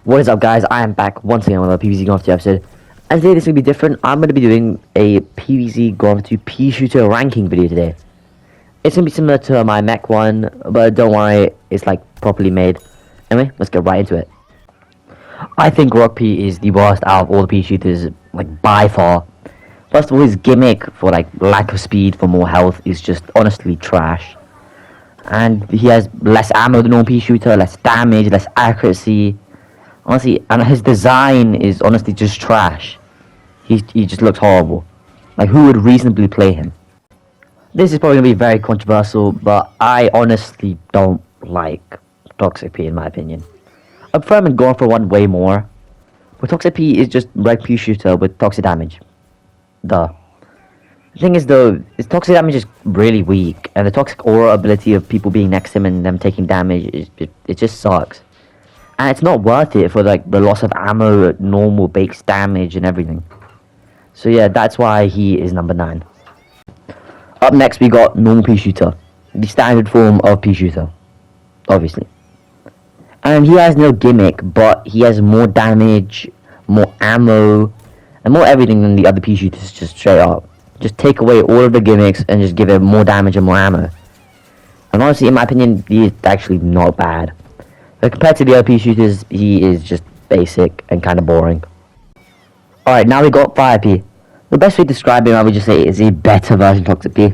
What is up, guys? I am back once again with a PvZ Golf 2 episode. And today this is going to be different. I'm going to be doing a PvZ Golf 2 Peashooter ranking video today. It's going to be similar to my mech one, but don't worry, it's like properly made. Anyway, let's get right into it. I think Rock P is the worst out of all the Peashooters, like by far. First of all, his gimmick for like lack of speed for more health is just honestly trash. And he has less ammo than normal Peashooter, less damage, less accuracy. Honestly, and his design is honestly just trash. He just looks horrible. Like, who would reasonably play him? This is probably going to be very controversial, but I honestly don't like Toxic P in my opinion. I prefer him in going for one way more. But Toxic P is just red Peashooter with toxic damage. Duh. The thing is though, his toxic damage is really weak, and the toxic aura ability of people being next to him and them taking damage, it just sucks. And it's not worth it for like the loss of ammo, normal base damage and everything. So yeah, that's why he is number 9. Up next we got normal Peashooter. The standard form of Peashooter. Obviously. And he has no gimmick, but he has more damage, more ammo, and more everything than the other Peashooters, just straight up. Just take away all of the gimmicks and just give him more damage and more ammo. And honestly, in my opinion, he is actually not bad. But compared to the other Peashooters, he is just basic and kind of boring. Alright, now we got Fire P. The best way to describe him, I would just say, is a better version of Toxic P.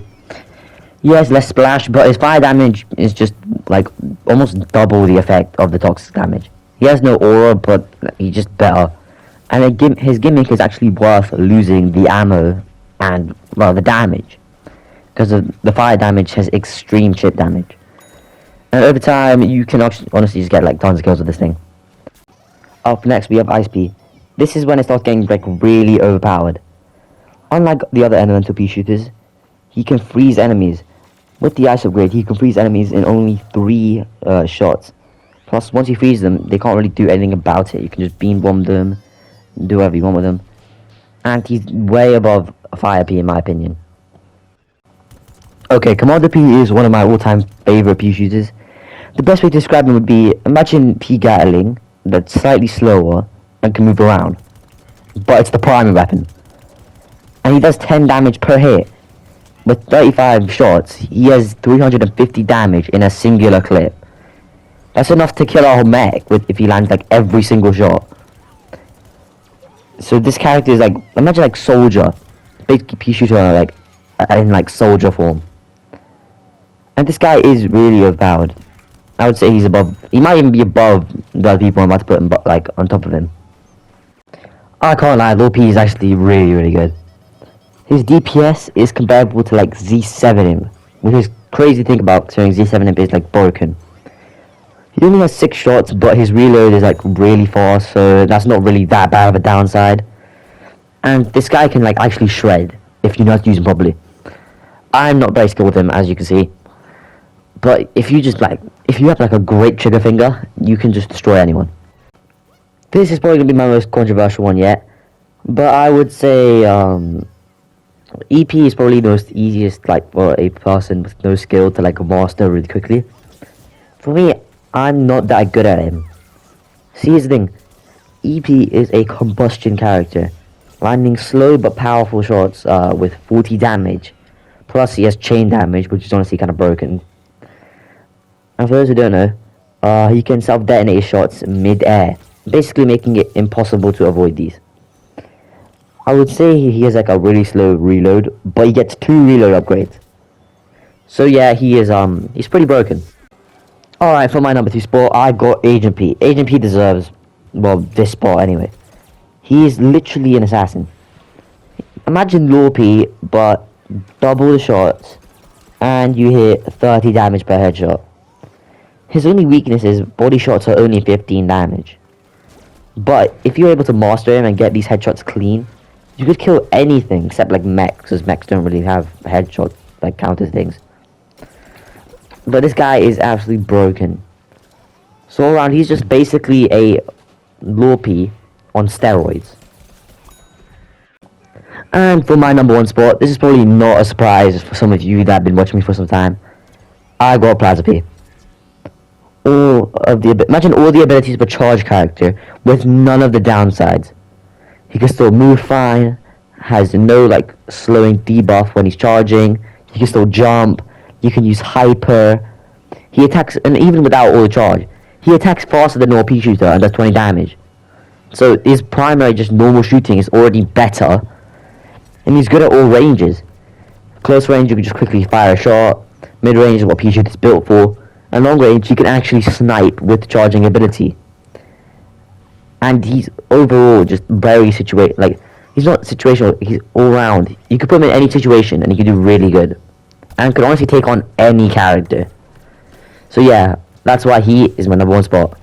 He has less splash, but his fire damage is just, like, almost double the effect of the toxic damage. He has no aura, but he's just better. And his gimmick is actually worth losing the ammo and, well, the damage. Because the fire damage has extreme chip damage. And over time, you can honestly just get like tons of kills with this thing. Up next, we have Ice P. This is when it starts getting like really overpowered. Unlike the other elemental Peashooters, he can freeze enemies. With the ice upgrade, he can freeze enemies in only 3 shots. Plus, once you freeze them, they can't really do anything about it. You can just beam bomb them, do whatever you want with them. And he's way above Fire P in my opinion. Okay, Commander P is one of my all-time favorite Peashooters. The best way to describe him would be, imagine P Gatling, that's slightly slower and can move around. But it's the primary weapon. And he does 10 damage per hit. With 35 shots, he has 350 damage in a singular clip. That's enough to kill a whole mech if he lands like every single shot. So this character is like, imagine like Soldier. Basically Peashooter like, in like Soldier form. And this guy is really overpowered. I would say he's above, he might even be above the other people I'm about to put him, like, on top of him. I can't lie, Lil P is actually really good. His DPS is comparable to, like, Z7 Imp, which is crazy to think about, considering Z7 Imp is, like, broken. He only has 6 shots, but his reload is, like, really fast, so that's not really that bad of a downside. And this guy can, like, actually shred, if you know how to use him properly. I'm not very skilled with him, as you can see. But if you just like, if you have like a great trigger finger, you can just destroy anyone. This is probably going to be my most controversial one yet. But I would say, EP is probably the most easiest, like, for a person with no skill to like master really quickly. For me, I'm not that good at him. See, here's the thing. EP is a combustion character, landing slow but powerful shots with 40 damage. Plus he has chain damage, which is honestly kind of broken. And for those who don't know, he can self-detonate shots mid-air, basically making it impossible to avoid these. I would say he has like a really slow reload, but he gets 2 reload upgrades. So yeah, he is he's pretty broken. Alright, for my number 2 spot, I got Agent P. Agent P deserves, well, this spot anyway. He is literally an assassin. Imagine Lil P, but double the shots, and you hit 30 damage per headshot. His only weakness is body shots are only 15 damage. But if you're able to master him and get these headshots clean, you could kill anything except like mechs, because mechs don't really have headshot like counter things. But this guy is absolutely broken. So all around, he's just basically a Lil P on steroids. And for my number 1 spot, this is probably not a surprise for some of you that have been watching me for some time. I got Plaza P. imagine all the abilities of a charge character with none of the downsides. He can still move fine, has no like slowing debuff when he's charging. He can still jump. You can use hyper. He attacks, and even without all the charge, he attacks faster than normal Peashooter and does 20 damage. So his primary just normal shooting is already better, and he's good at all ranges. Close range, you can just quickly fire a shot. Mid range is what Peashooter is built for. And long range, you can actually snipe with charging ability. And he's overall just very situated. Like, he's not situational, he's all round. You could put him in any situation and he could do really good. And could honestly take on any character. So yeah, that's why he is my number 1 spot.